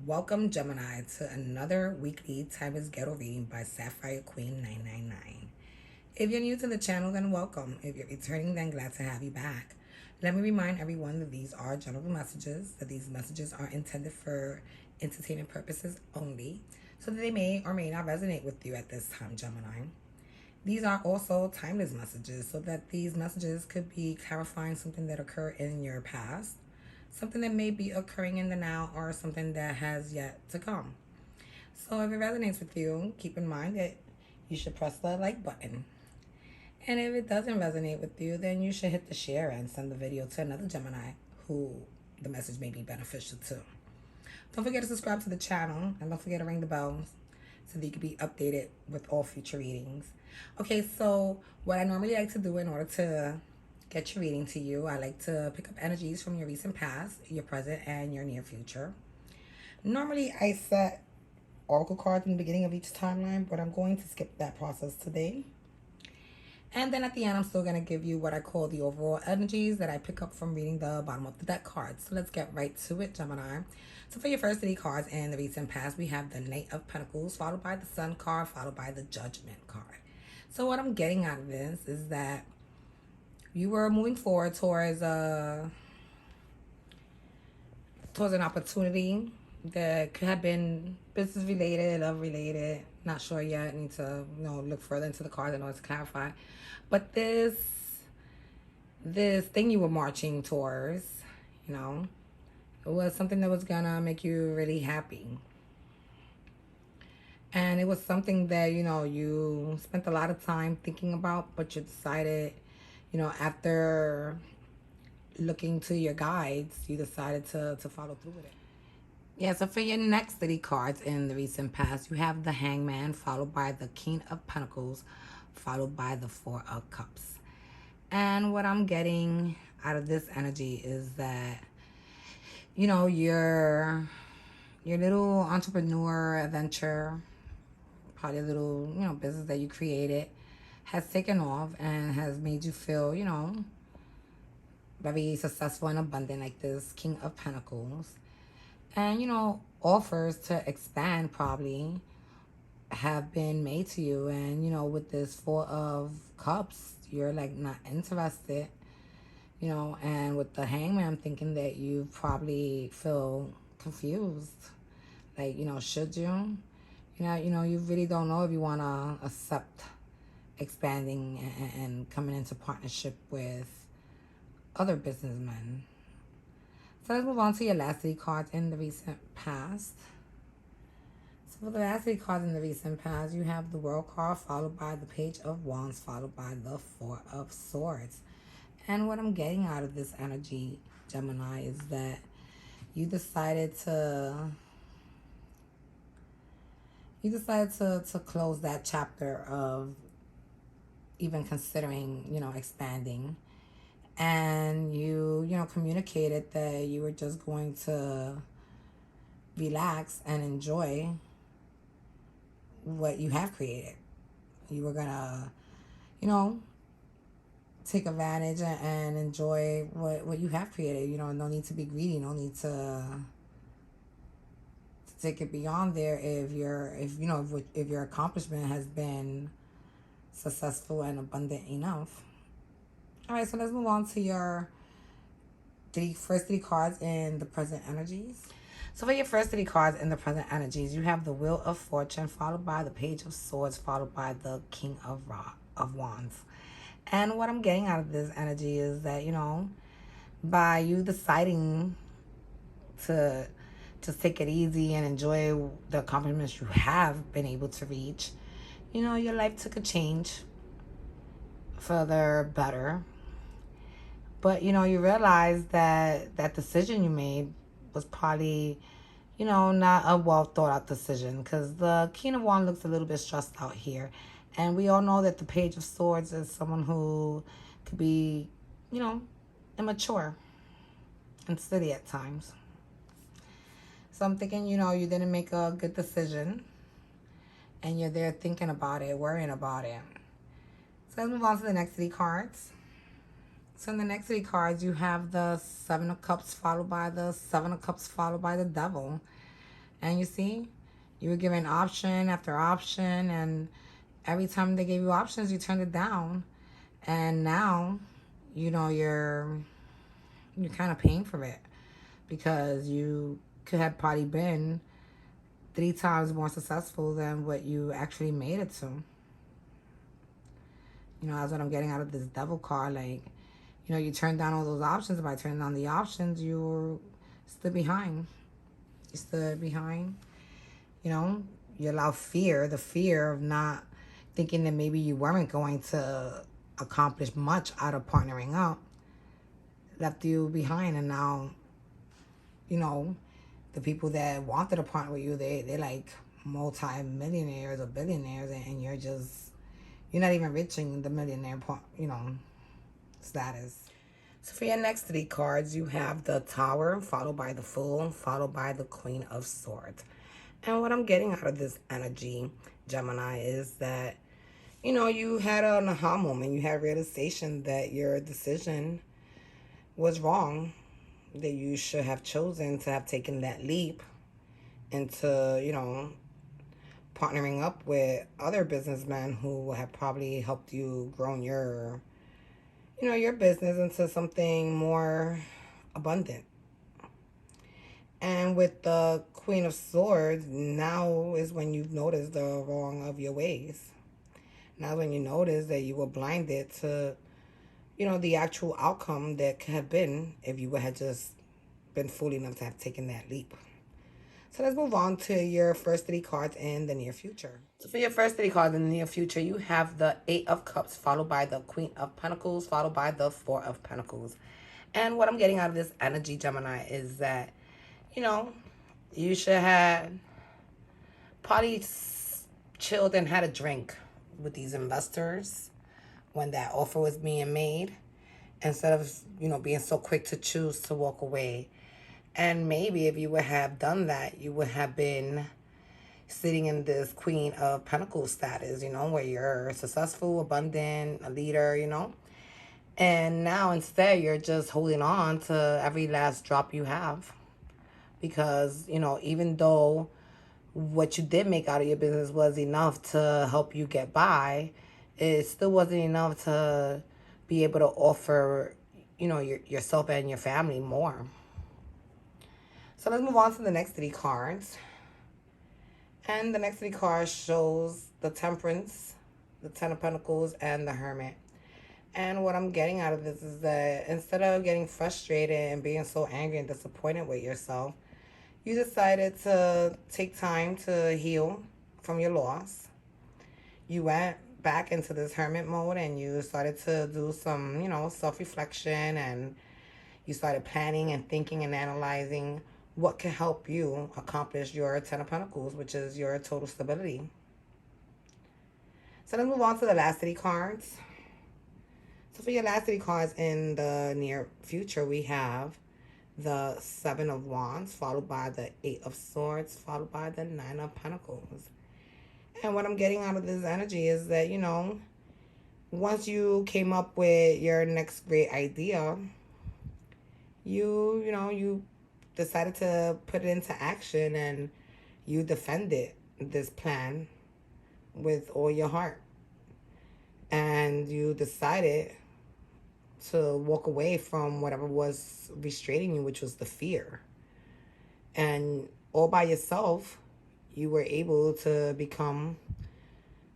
Welcome, Gemini, to another weekly Time is Ghetto reading by Sapphire Queen 999. If you're new to the channel, then welcome. If you're returning, then glad to have you back. Let me remind everyone that these are general messages, that these messages are intended for entertainment purposes only, so that they may or may not resonate with you at this time, Gemini. These are also timeless messages, so that these messages could be clarifying something that occurred in your past, something that may be occurring in the now, or something that has yet to come. So if it resonates with you, keep in mind that you should press the like button. And if it doesn't resonate with you, then you should hit the share and send the video to another Gemini who the message may be beneficial to. Don't forget to subscribe to the channel, and don't forget to ring the bell so that you can be updated with all future readings. Okay, so what I normally like to do in order to get your reading to you, I like to pick up energies from your recent past, your present, and your near future. Normally, I set oracle cards in the beginning of each timeline, but I'm going to skip that process today. And then at the end, I'm still going to give you what I call the overall energies that I pick up from reading the bottom of the deck cards. So let's get right to it, Gemini. So for your first 3 cards in the recent past, we have the Knight of Pentacles, followed by the Sun card, followed by the Judgment card. So what I'm getting out of this is that you were moving forward towards an opportunity that could have been business related, love related. Not sure yet. I need to look further into the cards in order to clarify. But this thing you were marching towards, it was something that was gonna make you really happy. And it was something that, you spent a lot of time thinking about, but you decided, after looking to your guides, you decided to follow through with it. Yeah, so for your next 3 cards in the recent past, you have the Hangman, followed by the King of Pentacles, followed by the 4 of Cups. And what I'm getting out of this energy is that, your little entrepreneur adventure, probably a little, business that you created, has taken off and has made you feel, very successful and abundant, like this King of Pentacles. And, offers to expand probably have been made to you. And, with this 4 of Cups, you're like not interested, and with the Hangman, I'm thinking that you probably feel confused. Like, should you? You really don't know if you want to accept expanding and coming into partnership with other businessmen. So let's move on to your last 3 cards in the recent past. So for the last 3 cards in the recent past, you have the World card, followed by the Page of Wands, followed by the 4 of Swords. And what I'm getting out of this energy, Gemini, is that you decided to close that chapter of even considering, expanding. And you communicated that you were just going to relax and enjoy what you have created. You were gonna, take advantage and enjoy what you have created. No need to be greedy. No need to take it beyond there if your accomplishment has been successful and abundant enough. All right, so let's move on to your first 3 cards in the present energies. So for your first 3 cards in the present energies, you have the Wheel of Fortune, followed by the Page of Swords, followed by the King of Wands. And what I'm getting out of this energy is that, by you deciding to just take it easy and enjoy the accomplishments you have been able to reach, your life took a change for the better. But, you realize that that decision you made was probably, not a well thought out decision, because the King of Wands looks a little bit stressed out here. And we all know that the Page of Swords is someone who could be, immature and silly at times. So I'm thinking, you didn't make a good decision, and you're there thinking about it, worrying about it. So let's move on to the next 3 cards. So in the next 3 cards, you have the 7 of Cups, followed by the 7 of Cups, followed by the Devil. And you see, you were given option after option, and every time they gave you options, you turned it down. And now, you're kind of paying for it because you could have probably been 3 times more successful than what you actually made it to. That's what I'm getting out of this devil card. Like, you turned down all those options. By turning down the options, you were still behind. You stood behind. You know, you allow the fear of not thinking that maybe you weren't going to accomplish much out of partnering up, left you behind. And now, the people that wanted to partner with you, they're like multi-millionaires or billionaires, and you're not even reaching the millionaire status. So for your next 3 cards, you have the Tower, followed by the Fool, followed by the Queen of Swords. And what I'm getting out of this energy, Gemini, is that, you had an aha moment. You had realization that your decision was wrong, that you should have chosen to have taken that leap into, partnering up with other businessmen who have probably helped you grow your business into something more abundant. And with the Queen of Swords, now is when you've noticed the wrong of your ways. Now when you notice that you were blinded to, the actual outcome that could have been if you had just been fool enough to have taken that leap. So let's move on to your first 3 cards in the near future. So for your first 3 cards in the near future, you have the 8 of Cups, followed by the Queen of Pentacles, followed by the 4 of Pentacles. And what I'm getting out of this energy, Gemini, is that, you should have probably chilled and had a drink with these investors when that offer was being made, instead of, being so quick to choose to walk away. And maybe if you would have done that, you would have been sitting in this Queen of Pentacles status, where you're successful, abundant, a leader, And now instead, you're just holding on to every last drop you have. Because, even though what you did make out of your business was enough to help you get by, it still wasn't enough to be able to offer, yourself and your family more. So let's move on to the next 3 cards. And the next 3 cards shows the Temperance, the Ten of Pentacles, and the Hermit. And what I'm getting out of this is that instead of getting frustrated and being so angry and disappointed with yourself, you decided to take time to heal from your loss. You went back into this hermit mode and you started to do some, self-reflection, and you started planning and thinking and analyzing what can help you accomplish your Ten of Pentacles, which is your total stability. So let's move on to the last 3 cards. So for your last 3 cards in the near future, we have the 7 of Wands, followed by the 8 of Swords, followed by the 9 of Pentacles. And what I'm getting out of this energy is that, once you came up with your next great idea, you decided to put it into action, and you defended this plan with all your heart. And you decided to walk away from whatever was restraining you, which was the fear. And all by yourself, you were able to become,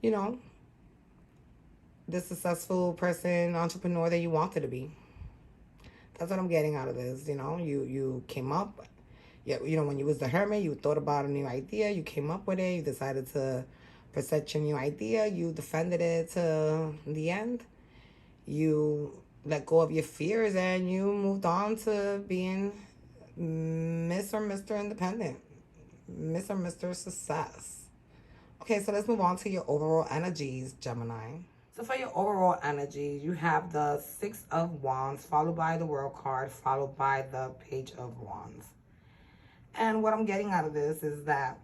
the successful person, entrepreneur that you wanted to be. That's what I'm getting out of this. You came up, when you was the hermit, you thought about a new idea, you came up with it, you decided to present your new idea, you defended it to the end, you let go of your fears, and you moved on to being Miss or Mr. Independent, Miss or Mr. Success. Okay, so let's move on to your overall energies, Gemini. So for your overall energy, you have the 6 of Wands, followed by the World card, followed by the Page of Wands. And what I'm getting out of this is that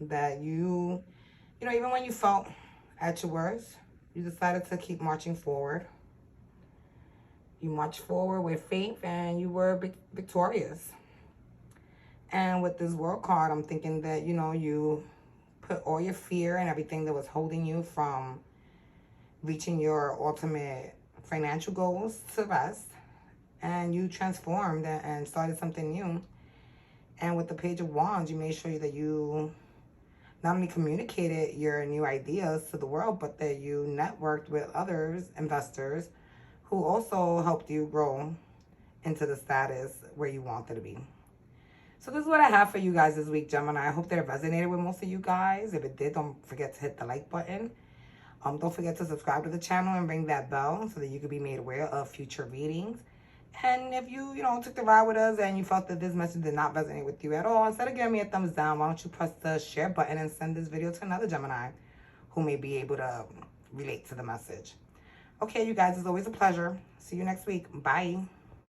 you, even when you felt at your worst, you decided to keep marching forward. You marched forward with faith, and you were victorious. And with this World card, I'm thinking that, you know, you put all your fear and everything that was holding you from reaching your ultimate financial goals to rest. And you transformed and started something new. And with the Page of Wands, you made sure that you not only communicated your new ideas to the world, but that you networked with others, investors, who also helped you grow into the status where you wanted to be. So this is what I have for you guys this week, Gemini. I hope that it resonated with most of you guys. If it did, don't forget to hit the like button. Don't forget to subscribe to the channel and ring that bell so that you can be made aware of future readings. And if you took the ride with us and you felt that this message did not resonate with you at all, instead of giving me a thumbs down, why don't you press the share button and send this video to another Gemini who may be able to relate to the message. Okay, you guys, it's always a pleasure. See you next week. Bye.